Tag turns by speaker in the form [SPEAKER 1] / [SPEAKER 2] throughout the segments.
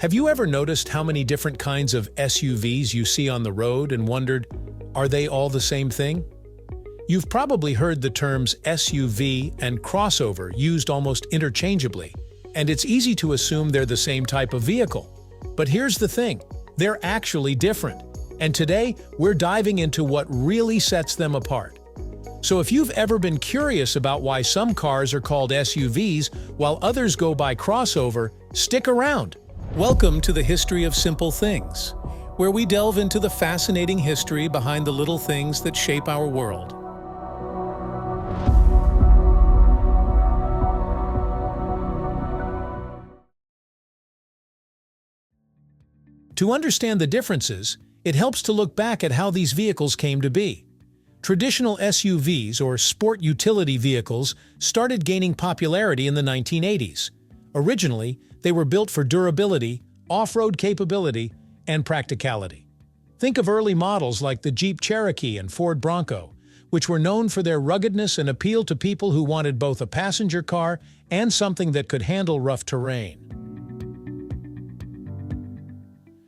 [SPEAKER 1] Have you ever noticed how many different kinds of SUVs you see on the road and wondered, are they all the same thing? You've probably heard the terms SUV and crossover used almost interchangeably, and it's easy to assume they're the same type of vehicle. But here's the thing, they're actually different. And today, we're diving into what really sets them apart. So if you've ever been curious about why some cars are called SUVs while others go by crossover, stick around. Welcome to the History of Simple Things, where we delve into the fascinating history behind the little things that shape our world. To understand the differences, it helps to look back at how these vehicles came to be. Traditional SUVs, or sport utility vehicles, started gaining popularity in the 1980s. Originally, they were built for durability, off-road capability, and practicality. Think of early models like the Jeep Cherokee and Ford Bronco, which were known for their ruggedness and appeal to people who wanted both a passenger car and something that could handle rough terrain.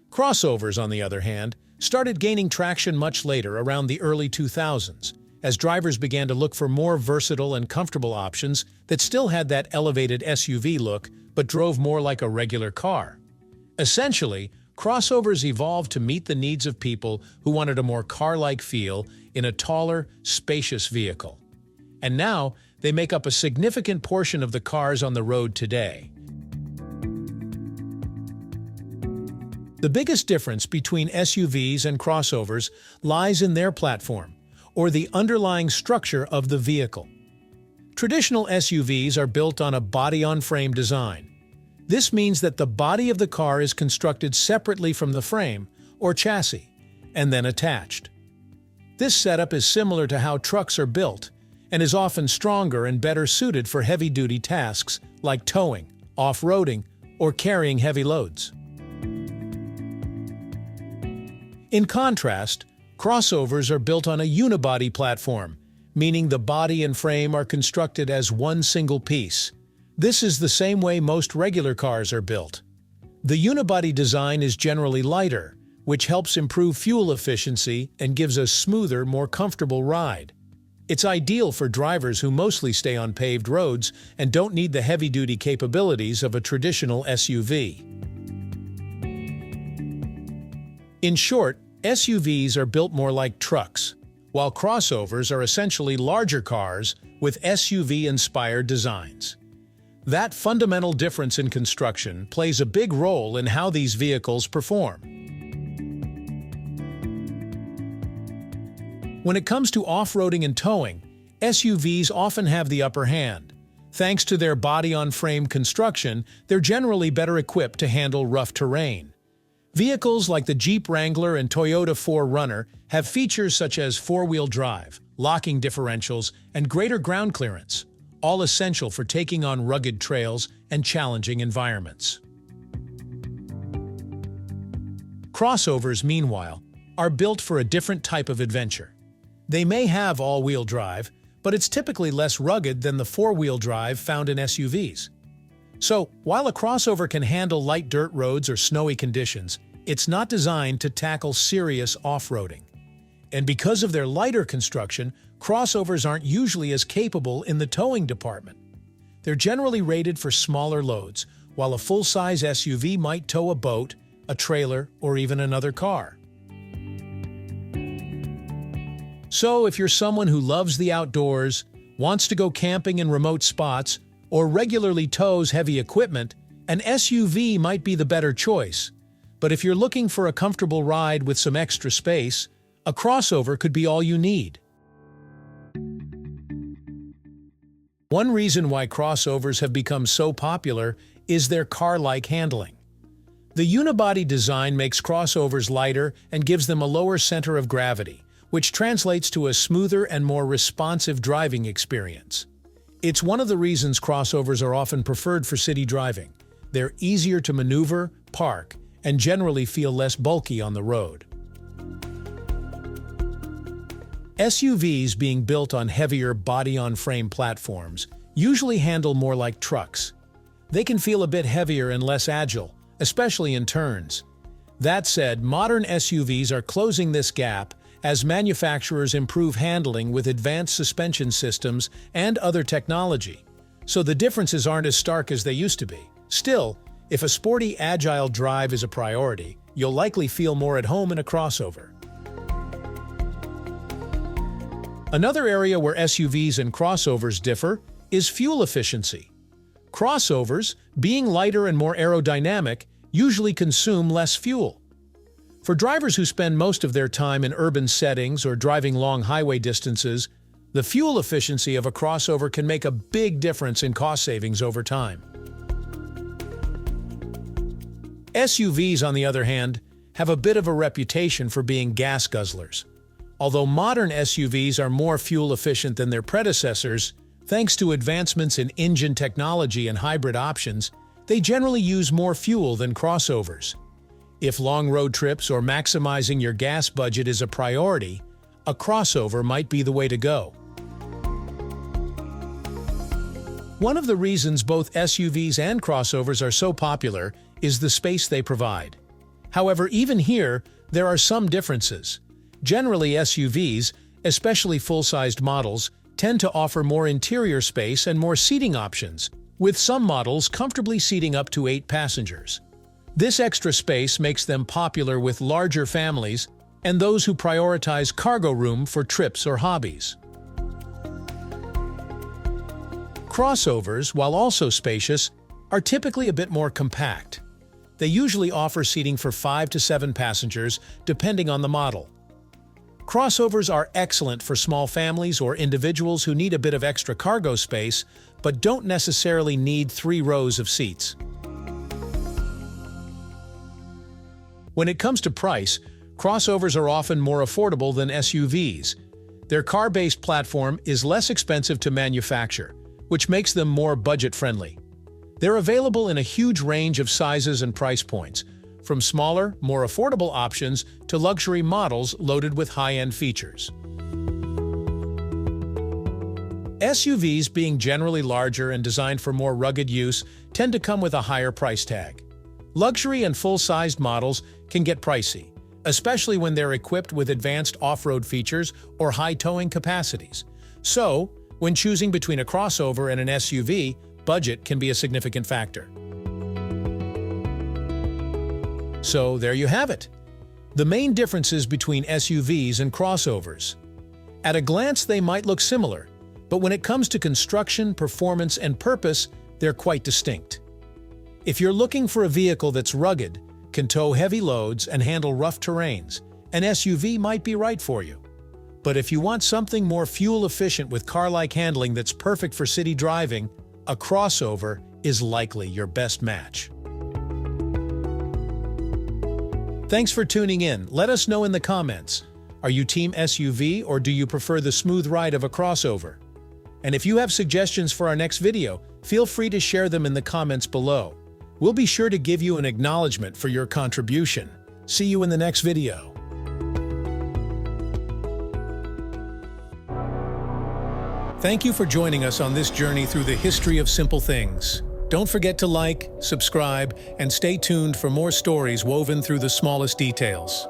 [SPEAKER 1] Crossovers, on the other hand, started gaining traction much later, around the early 2000s, as drivers began to look for more versatile and comfortable options that still had that elevated SUV look but drove more like a regular car. Essentially, crossovers evolved to meet the needs of people who wanted a more car-like feel in a taller, spacious vehicle. And now, they make up a significant portion of the cars on the road today. The biggest difference between SUVs and crossovers lies in their platform, or the underlying structure of the vehicle. Traditional SUVs are built on a body-on-frame design. This means that the body of the car is constructed separately from the frame, or chassis, and then attached. This setup is similar to how trucks are built, and is often stronger and better suited for heavy-duty tasks like towing, off-roading, or carrying heavy loads. In contrast, crossovers are built on a unibody platform, meaning the body and frame are constructed as one single piece. This is the same way most regular cars are built. The unibody design is generally lighter, which helps improve fuel efficiency and gives a smoother, more comfortable ride. It's ideal for drivers who mostly stay on paved roads and don't need the heavy-duty capabilities of a traditional SUV. In short, SUVs are built more like trucks, while crossovers are essentially larger cars with SUV-inspired designs. That fundamental difference in construction plays a big role in how these vehicles perform. When it comes to off-roading and towing, SUVs often have the upper hand. Thanks to their body-on-frame construction, they're generally better equipped to handle rough terrain. Vehicles like the Jeep Wrangler and Toyota 4Runner have features such as four-wheel drive, locking differentials, and greater ground clearance, all essential for taking on rugged trails and challenging environments. Crossovers, meanwhile, are built for a different type of adventure. They may have all-wheel drive, but it's typically less rugged than the four-wheel drive found in SUVs. So, while a crossover can handle light dirt roads or snowy conditions, it's not designed to tackle serious off-roading. And because of their lighter construction, crossovers aren't usually as capable in the towing department. They're generally rated for smaller loads, while a full-size SUV might tow a boat, a trailer, or even another car. So, if you're someone who loves the outdoors, wants to go camping in remote spots, or regularly tows heavy equipment, an SUV might be the better choice. But if you're looking for a comfortable ride with some extra space, a crossover could be all you need. One reason why crossovers have become so popular is their car-like handling. The unibody design makes crossovers lighter and gives them a lower center of gravity, which translates to a smoother and more responsive driving experience. It's one of the reasons crossovers are often preferred for city driving. They're easier to maneuver, park, and generally feel less bulky on the road. SUVs, being built on heavier body-on-frame platforms, usually handle more like trucks. They can feel a bit heavier and less agile, especially in turns. That said, modern SUVs are closing this gap as manufacturers improve handling with advanced suspension systems and other technology, so the differences aren't as stark as they used to be. Still, if a sporty, agile drive is a priority, you'll likely feel more at home in a crossover. Another area where SUVs and crossovers differ is fuel efficiency. Crossovers, being lighter and more aerodynamic, usually consume less fuel. For drivers who spend most of their time in urban settings or driving long highway distances, the fuel efficiency of a crossover can make a big difference in cost savings over time. SUVs, on the other hand, have a bit of a reputation for being gas guzzlers. Although modern SUVs are more fuel efficient than their predecessors, thanks to advancements in engine technology and hybrid options, they generally use more fuel than crossovers. If long road trips or maximizing your gas budget is a priority, a crossover might be the way to go. One of the reasons both SUVs and crossovers are so popular is the space they provide. However, even here, there are some differences. Generally, SUVs, especially full-sized models, tend to offer more interior space and more seating options, with some models comfortably seating up to 8 passengers. This extra space makes them popular with larger families and those who prioritize cargo room for trips or hobbies. Crossovers, while also spacious, are typically a bit more compact. They usually offer seating for 5 to 7 passengers, depending on the model. Crossovers are excellent for small families or individuals who need a bit of extra cargo space, but don't necessarily need 3 rows of seats. When it comes to price, crossovers are often more affordable than SUVs. Their car-based platform is less expensive to manufacture, which makes them more budget-friendly. They're available in a huge range of sizes and price points, from smaller, more affordable options to luxury models loaded with high-end features. SUVs, being generally larger and designed for more rugged use, tend to come with a higher price tag. Luxury and full-sized models can get pricey, especially when they're equipped with advanced off-road features or high towing capacities. So, when choosing between a crossover and an SUV, budget can be a significant factor. So there you have it. The main differences between SUVs and crossovers. At a glance, they might look similar, but when it comes to construction, performance, and purpose, they're quite distinct. If you're looking for a vehicle that's rugged, can tow heavy loads, and handle rough terrains, an SUV might be right for you. But if you want something more fuel-efficient with car-like handling that's perfect for city driving, a crossover is likely your best match. Thanks for tuning in. Let us know in the comments. Are you team SUV or do you prefer the smooth ride of a crossover? And if you have suggestions for our next video, feel free to share them in the comments below. We'll be sure to give you an acknowledgement for your contribution. See you in the next video. Thank you for joining us on this journey through the history of simple things. Don't forget to like, subscribe, and stay tuned for more stories woven through the smallest details.